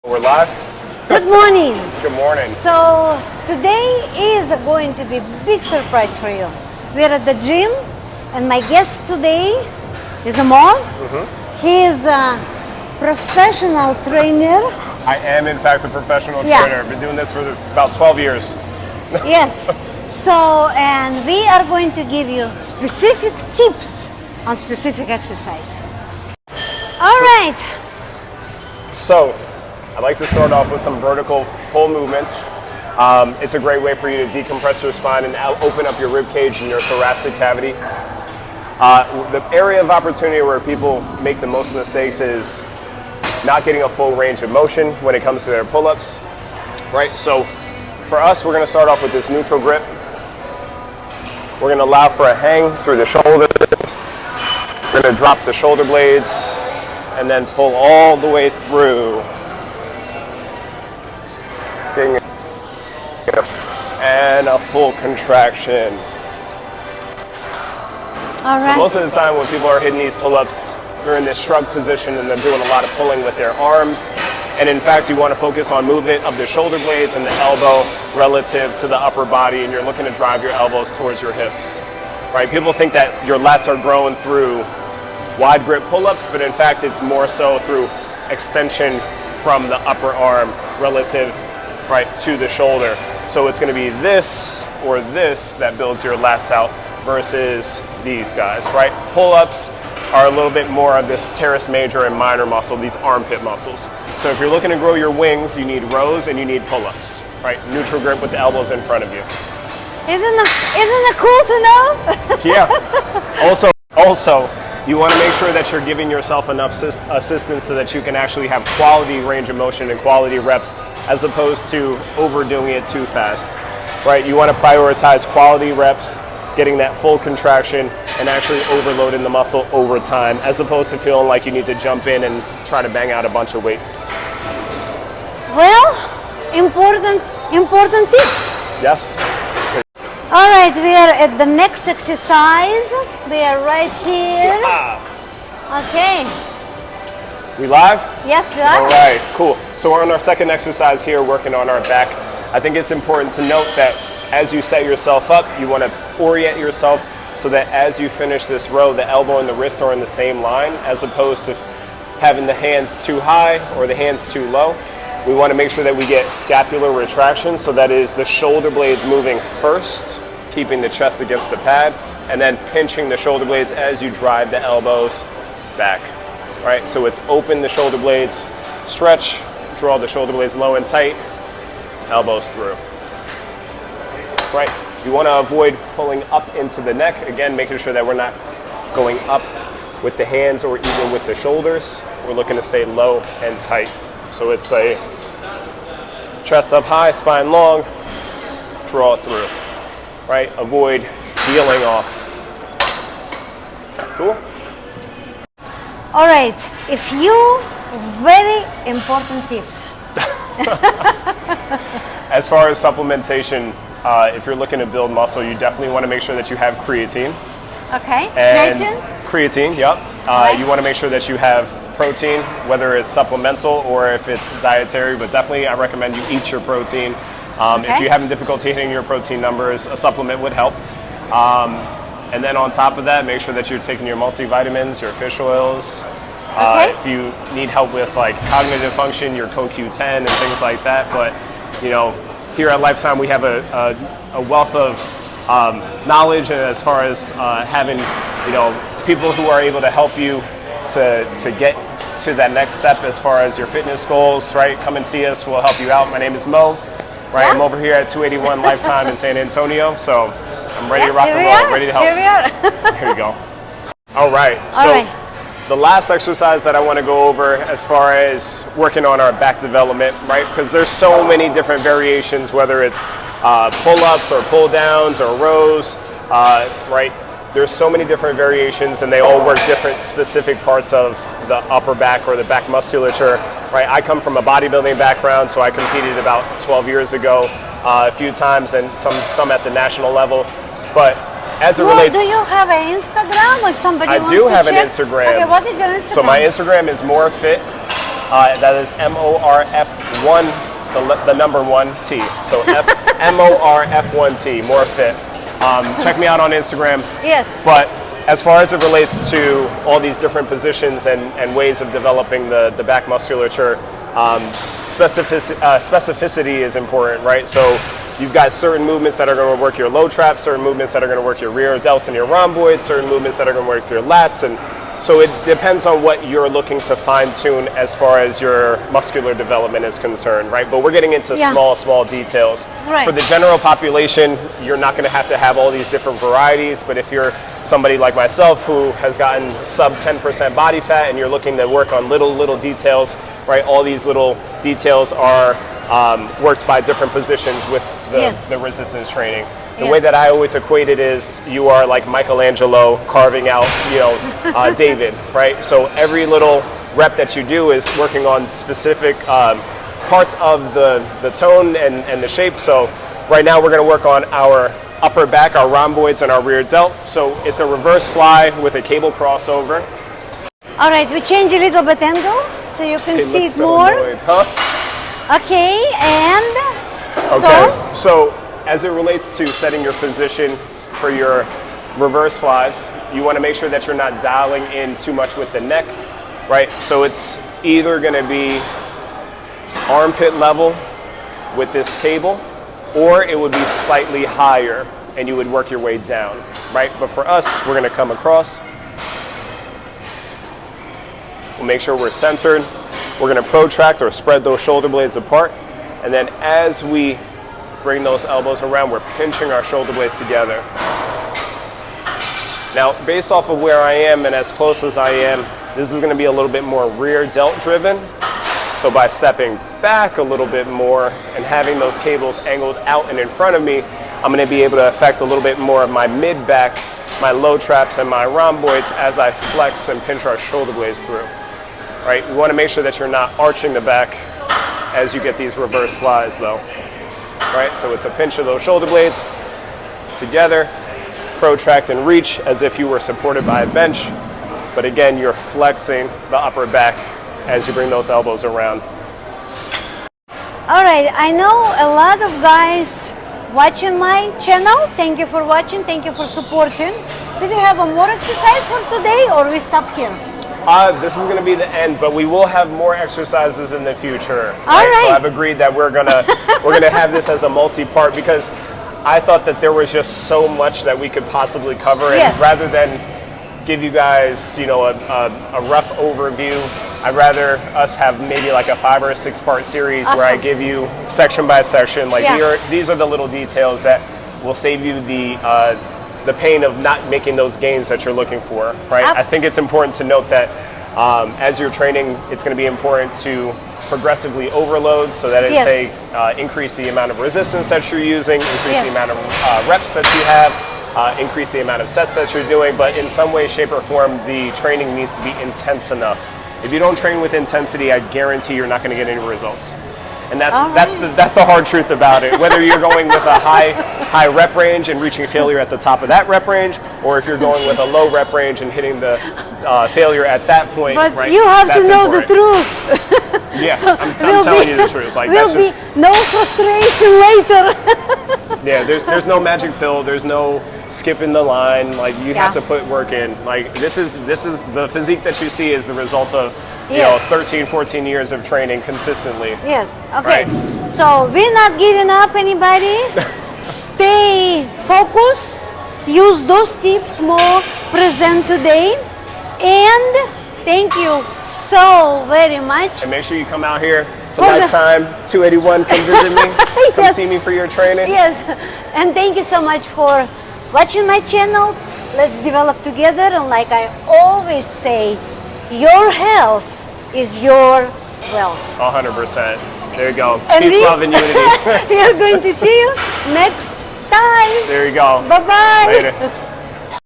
We're live. Good morning. Good morning. So today is going to be a big surprise for you. We're at the gym and my guest today is Amol. He is a professional trainer. I am in fact a professional Yeah. trainer. I've been doing this for about 12 years. Yes. So, and we are going to give you specific tips on specific exercise. All right. So, I'd like to start off with some vertical pull movements. It's a great way for you to decompress your spine and open up your rib cage and your thoracic cavity. The area of opportunity where people make the most mistakes is not getting a full range of motion when it comes to their pull-ups, right? So for us, we're gonna start off with this neutral grip. We're gonna allow for a hang through the shoulders. We're gonna drop the shoulder blades and then pull all the way through. And a full contraction. All right. So most of the time when people are hitting these pull-ups, they're in this shrug position and they're doing a lot of pulling with their arms. And in fact, you want to focus on movement of the shoulder blades and the elbow relative to the upper body, and you're looking to drive your elbows towards your hips. Right? People think that your lats are growing through wide grip pull-ups, but in fact, it's more so through extension from the upper arm relative right to the shoulder. So it's going to be this or this that builds your lats out versus these guys, right? Pull-ups are a little bit more of this teres major and minor muscle, these armpit muscles. So if you're looking to grow your wings, you need rows and you need pull-ups, right? Neutral grip with the elbows in front of you. Isn't it cool to know? Yeah. Also, you want to make sure that you're giving yourself enough assistance so that you can actually have quality range of motion and quality reps as opposed to overdoing it too fast, right? You want to prioritize quality reps, getting that full contraction, and actually overloading the muscle over time as opposed to feeling like you need to jump in and try to bang out a bunch of weight. Well, important tips. Yes? All right, we are at the next exercise. We are right here. Okay. We live? Yes, we are. All right, cool. So we're on our second exercise here, working on our back. I think it's important to note that as you set yourself up, you want to orient yourself so that as you finish this row, the elbow and the wrist are in the same line, as opposed to having the hands too high or the hands too low. We want to make sure that we get scapular retraction, so that is the shoulder blades moving first, keeping the chest against the pad, and then pinching the shoulder blades as you drive the elbows back. Right, so it's open the shoulder blades, stretch, draw the shoulder blades low and tight, elbows through. Right, you want to avoid pulling up into the neck, again making sure that we're not going up with the hands or even with the shoulders. We're looking to stay low and tight. So it's a chest up high, spine long, draw it through. Right, avoid peeling off. Cool? All right, very important tips. As far as supplementation, if you're looking to build muscle, you definitely want to make sure that you have creatine. Okay, And creatine? Creatine, yep. Right. You want to make sure that you have protein, whether it's supplemental or if it's dietary, but definitely I recommend you eat your protein. If you're having difficulty hitting your protein numbers, a supplement would help. And then on top of that, make sure that you're taking your multivitamins, your fish oils. If you need help with like cognitive function, your CoQ10 and things like that. But you know, here at Lifetime, we have a wealth of knowledge as far as having people who are able to help you to get to that next step as far as your fitness goals. Right, come and see us. We'll help you out. My name is Mo. Right, I'm over here at 281 Lifetime in San Antonio. So I'm ready to rock and roll, ready to help. Here we are. Here we go. All right. So the last exercise that I want to go over as far as working on our back development, right? Because there's so many different variations, whether it's pull-ups or pull-downs or rows, right? There's so many different variations, and they all work different specific parts of the upper back or the back musculature, right? I come from a bodybuilding background, so I competed about 12 years ago a few times, and some at the national level. But as it relates, do you have an Instagram or somebody I wants do to have check? an Instagram. Okay, what is your Instagram? So my Instagram is MoreFit That is MORF1, the number 1T. So MORF1T, more fit. Check me out on Instagram. Yes. But as far as it relates to all these different positions and ways of developing the back musculature, specificity is important, right? So you've got certain movements that are going to work your low traps, certain movements that are going to work your rear delts and your rhomboids, certain movements that are going to work your lats, and so it depends on what you're looking to fine tune as far as your muscular development is concerned, right? But we're getting into small details. Right. For the general population, you're not going to have all these different varieties, but if you're somebody like myself who has gotten sub 10% body fat and you're looking to work on little details, right? All these little details are worked by different positions with the resistance training. The way that I always equate it is you are like Michelangelo carving out, David, right? So every little rep that you do is working on specific parts of the tone and the shape. So right now we're going to work on our upper back, our rhomboids, and our rear delt. So it's a reverse fly with a cable crossover. All right, we change a little bit angle so you can see it more. Annoyed, huh? Okay, and okay. So as it relates to setting your position for your reverse flies, you want to make sure that you're not dialing in too much with the neck, right? So it's either going to be armpit level with this cable, or it would be slightly higher and you would work your way down, right? But for us, we're going to come across. We'll make sure we're centered. We're going to protract or spread those shoulder blades apart. And then as we bring those elbows around, we're pinching our shoulder blades together. Now, based off of where I am and as close as I am, this is going to be a little bit more rear delt driven. So by stepping back a little bit more and having those cables angled out and in front of me, I'm going to be able to affect a little bit more of my mid back, my low traps, and my rhomboids as I flex and pinch our shoulder blades through. Right? We want to make sure that you're not arching the back as you get these reverse flies though. Right? So it's a pinch of those shoulder blades together, protract and reach as if you were supported by a bench. But again, you're flexing the upper back as you bring those elbows around. all right, I know a lot of guys watching my channel. Thank you for watching, thank you for supporting. Do we have a more exercise for today or we stop here? This is going to be the end, but we will have more exercises in the future. All right. So I've agreed that we're gonna have this as a multi-part because I thought that there was just so much that we could possibly cover, and Yes. rather than give you guys, a rough overview, I'd rather us have maybe like a 5 or 6 part series where I Awesome. give you section by section. Like Yeah. these are the little details that will save you the pain of not making those gains that you're looking for, right? I think it's important to note that as you're training, it's going to be important to progressively overload so that it's Yes. increase the amount of resistance that you're using, increase Yes. the amount of reps that you have, increase the amount of sets that you're doing, but in some way, shape, or form, the training needs to be intense enough. If you don't train with intensity, I guarantee you're not going to get any results. And that's the hard truth about it. Whether you're going with a high rep range and reaching failure at the top of that rep range, or if you're going with a low rep range and hitting the failure at that point, But right? you have that's to know important. the truth. Yeah, So I'm will telling be- you the truth. Like will that's just be no frustration later. yeah. There's no magic pill. There's no skipping the line. Like you have Yeah. to put work in. Like this is the physique that you see is the result of Yes. 13, 14 years of training consistently. Yes, okay. Right. So we're not giving up anybody. Stay focused. Use those tips more present today. And thank you so very much. And make sure you come out here For the- Lifetime 281. Come visit me. Come Yes. see me for your training. Yes, and thank you so much for watching my channel. Let's develop together. And like I always say, your health is your wealth. 100%. There you go. And Peace, we- love, and unity. We are going to see you next time. There you go. Bye-bye. Later.